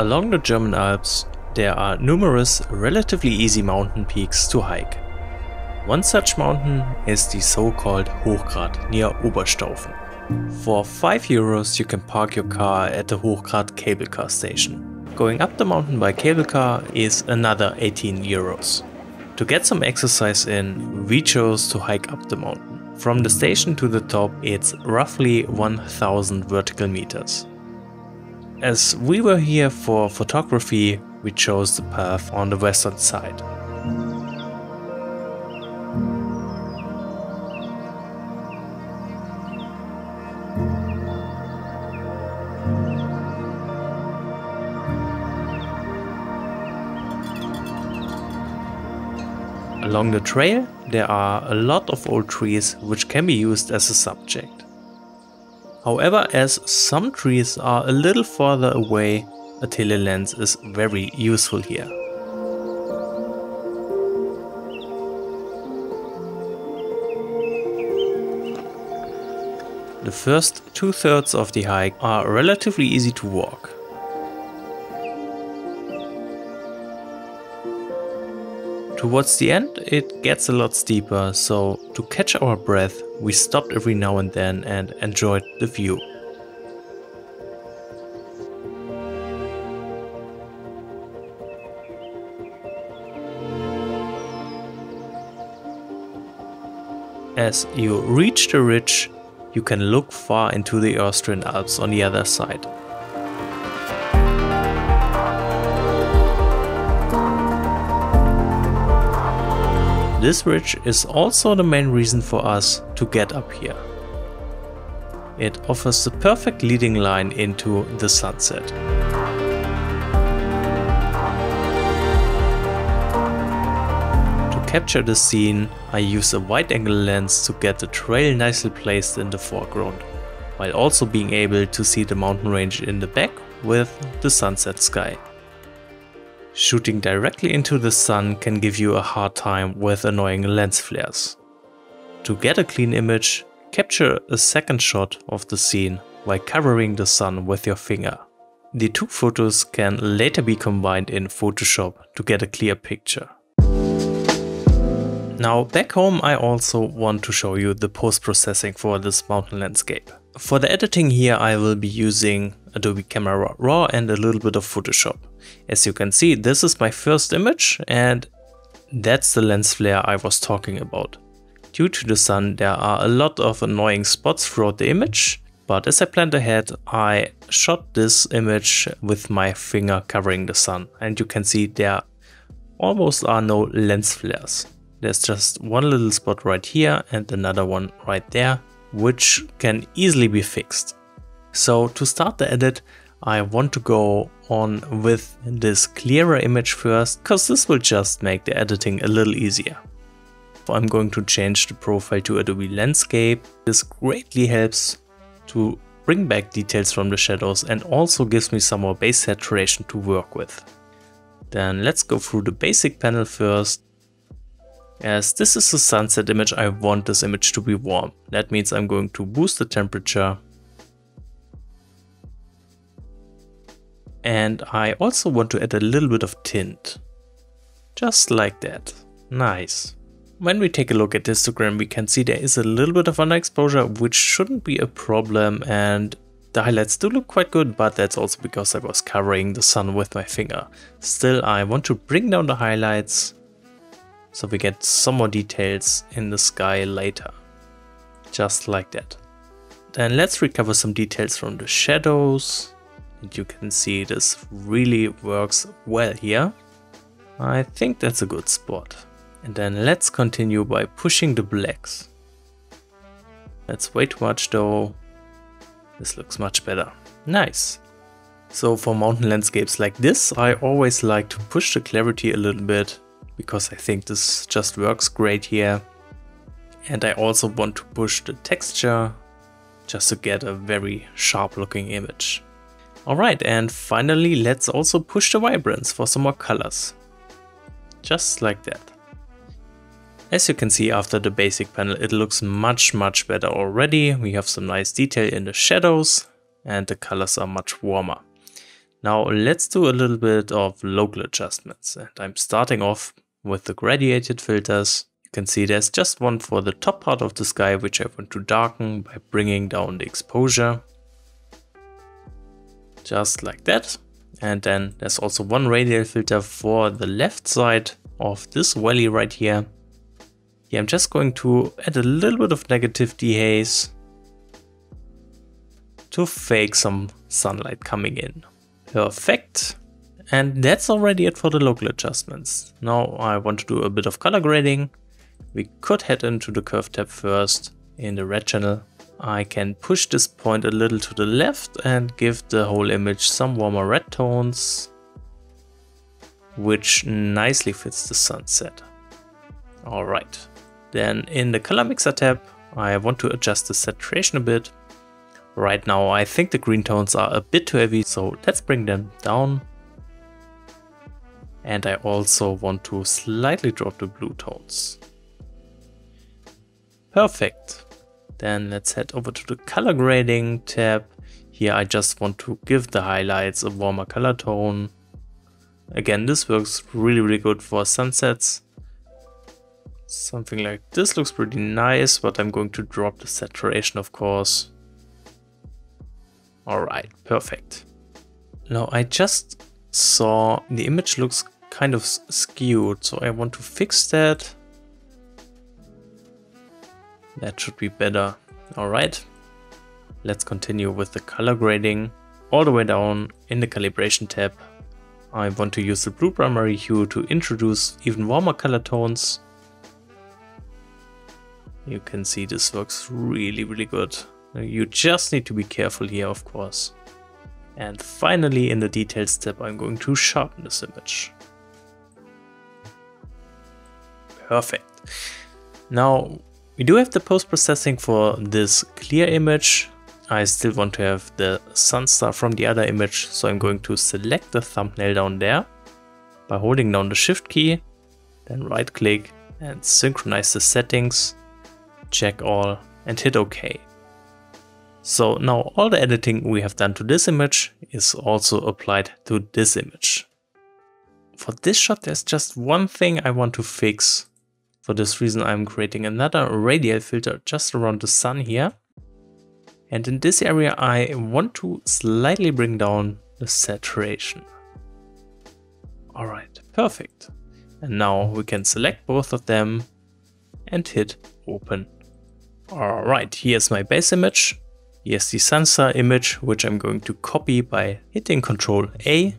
Along the German Alps, there are numerous relatively easy mountain peaks to hike. One such mountain is the so-called Hochgrat near Oberstaufen. For €5 you can park your car at the Hochgrat cable car station. Going up the mountain by cable car is another €18. To get some exercise in, we chose to hike up the mountain. From the station to the top it's roughly 1000 vertical meters. As we were here for photography, we chose the path on the western side. Along the trail, there are a lot of old trees which can be used as a subject. However, as some trees are a little further away, a tele-lens is very useful here. The first 2/3 of the hike are relatively easy to walk. Towards the end it gets a lot steeper, so to catch our breath we stopped every now and then and enjoyed the view. As you reach the ridge, you can look far into the Austrian Alps on the other side. This ridge is also the main reason for us to get up here. It offers the perfect leading line into the sunset. To capture the scene, I use a wide-angle lens to get the trail nicely placed in the foreground, while also being able to see the mountain range in the back with the sunset sky. Shooting directly into the sun can give you a hard time with annoying lens flares. To get a clean image, capture a second shot of the scene while covering the sun with your finger. The two photos can later be combined in Photoshop to get a clear picture. Now back home I also want to show you the post-processing for this mountain landscape. For the editing here I will be using Adobe Camera Raw and a little bit of Photoshop. As you can see, this is my first image and that's the lens flare I was talking about. Due to the sun there are a lot of annoying spots throughout the image, but as I planned ahead I shot this image with my finger covering the sun and you can see there almost are no lens flares. There's just one little spot right here and another one right there, which can easily be fixed. So to start the edit, I want to go on with this clearer image first, because this will just make the editing a little easier. So I'm going to change the profile to Adobe Landscape. This greatly helps to bring back details from the shadows and also gives me some more base saturation to work with. Then let's go through the basic panel first. As this is a sunset image, I want this image to be warm. That means I'm going to boost the temperature. And I also want to add a little bit of tint. Just like that. Nice. When we take a look at histogram, we can see there is a little bit of underexposure, which shouldn't be a problem, and the highlights do look quite good, but that's also because I was covering the sun with my finger. Still, I want to bring down the highlights so we get some more details in the sky later. Just like that. Then let's recover some details from the shadows. And you can see this really works well here. I think that's a good spot. And then let's continue by pushing the blacks. That's way too much though. This looks much better. Nice. So for mountain landscapes like this, I always like to push the clarity a little bit, because I think this just works great here. And I also want to push the texture just to get a very sharp looking image. Alright, and finally let's also push the vibrance for some more colors. Just like that. As you can see, after the basic panel it looks much better already. We have some nice detail in the shadows and the colors are much warmer. Now let's do a little bit of local adjustments, and I'm starting off with the gradiated filters. You can see there's just one for the top part of the sky, which I want to darken by bringing down the exposure. Just like that. And then there's also one radial filter for the left side of this valley right here. Here I'm just going to add a little bit of negative dehaze to fake some sunlight coming in. Perfect. And that's already it for the local adjustments. Now I want to do a bit of color grading. We could head into the curve tab first in the red channel. I can push this point a little to the left and give the whole image some warmer red tones, which nicely fits the sunset. Alright, then in the color mixer tab, I want to adjust the saturation a bit. Right now I think the green tones are a bit too heavy, so let's bring them down. And I also want to slightly drop the blue tones. Perfect. Then let's head over to the color grading tab. Here I just want to give the highlights a warmer color tone. Again, this works really good for sunsets. Something like this looks pretty nice, but I'm going to drop the saturation, of course. Alright, perfect. Now I just saw the image looks kind of skewed, so I want to fix that. That should be better. Alright, let's continue with the color grading. All the way down in the calibration tab, I want to use the blue primary hue to introduce even warmer color tones. You can see this works really good. You just need to be careful here, of course. And finally, in the details tab, I'm going to sharpen this image. Perfect. Now, we do have the post-processing for this clear image. I still want to have the sun star from the other image, so I'm going to select the thumbnail down there by holding down the Shift key, then right click and synchronize the settings, check all and hit OK. So now all the editing we have done to this image is also applied to this image. For this shot there's just one thing I want to fix. For this reason I'm creating another radial filter just around the sun here. And in this area I want to slightly bring down the saturation. Alright, perfect. And now we can select both of them and hit open. Alright, here's my base image. Here's the sensor image, which I'm going to copy by hitting Ctrl A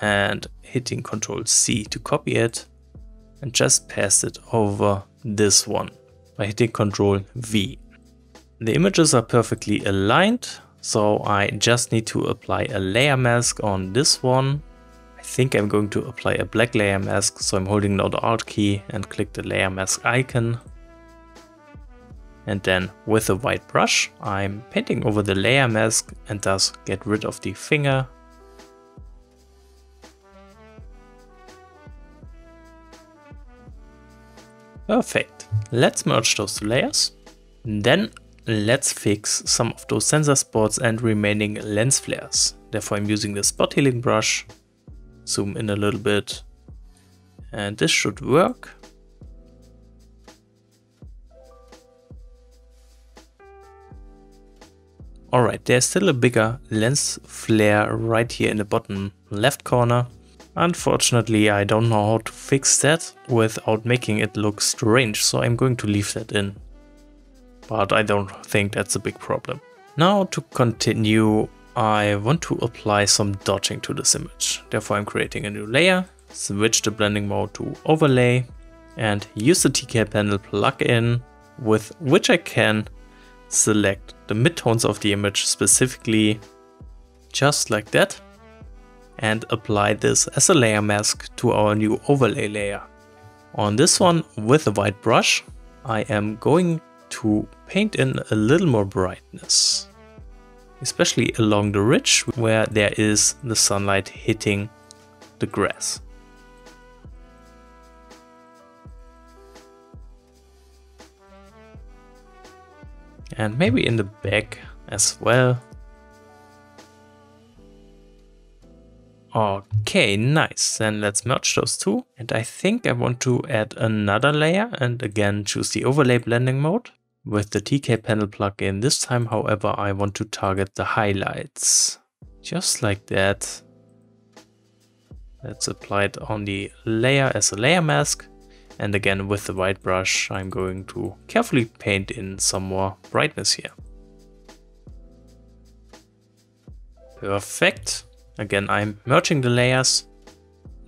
and hitting Ctrl C to copy it, and just paste it over this one by hitting Ctrl V. The images are perfectly aligned, so I just need to apply a layer mask on this one. I think I'm going to apply a black layer mask, so I'm holding down the Alt key and click the layer mask icon. And then with a white brush, I'm painting over the layer mask and thus get rid of the finger. Perfect. Let's merge those two layers. Then let's fix some of those sensor spots and remaining lens flares. Therefore I'm using the spot healing brush. Zoom in a little bit. And this should work. Alright, there's still a bigger lens flare right here in the bottom left corner. Unfortunately, I don't know how to fix that without making it look strange, so I'm going to leave that in. But I don't think that's a big problem. Now to continue, I want to apply some dodging to this image. Therefore I'm creating a new layer, switch the blending mode to overlay and use the TK panel plugin with which I can select the midtones of the image specifically, just like that, and apply this as a layer mask to our new overlay layer. On this one with a white brush, I am going to paint in a little more brightness, especially along the ridge where there is the sunlight hitting the grass. And maybe in the back as well. Okay, nice. Then let's merge those two. And I think I want to add another layer and again choose the overlay blending mode with the TK panel plugin. This time, however, I want to target the highlights. Just like that. Let's apply it on the layer as a layer mask. And again, with the white brush, I'm going to carefully paint in some more brightness here. Perfect. Again, I'm merging the layers.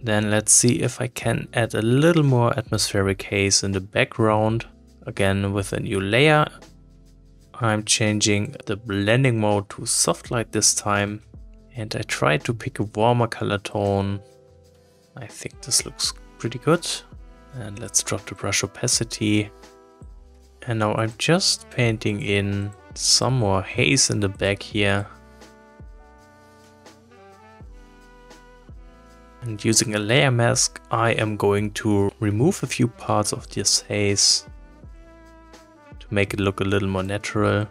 Then let's see if I can add a little more atmospheric haze in the background. Again, with a new layer. I'm changing the blending mode to soft light this time. And I try to pick a warmer color tone. I think this looks pretty good. And let's drop the brush opacity. And now I'm just painting in some more haze in the back here. And using a layer mask, I am going to remove a few parts of this haze to make it look a little more natural.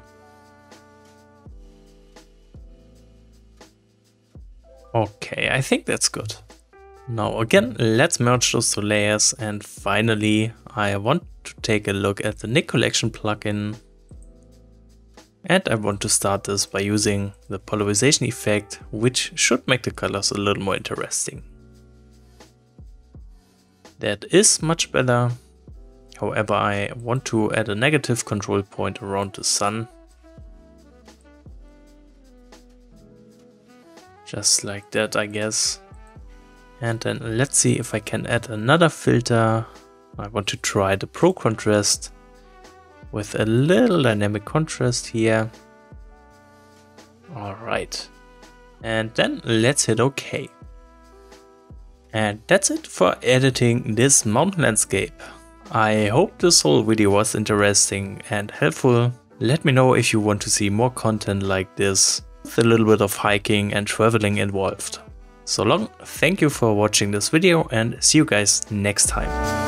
Okay, I think that's good. Now again, let's merge those two layers, and finally I want to take a look at the Nik Collection plugin. And I want to start this by using the polarization effect, which should make the colors a little more interesting. That is much better. However, I want to add a negative control point around the sun. Just like that, I guess. And then let's see if I can add another filter. I want to try the Pro Contrast with a little dynamic contrast here. Alright. And then let's hit OK. And that's it for editing this mountain landscape. I hope this whole video was interesting and helpful. Let me know if you want to see more content like this with a little bit of hiking and traveling involved. So long, thank you for watching this video and see you guys next time.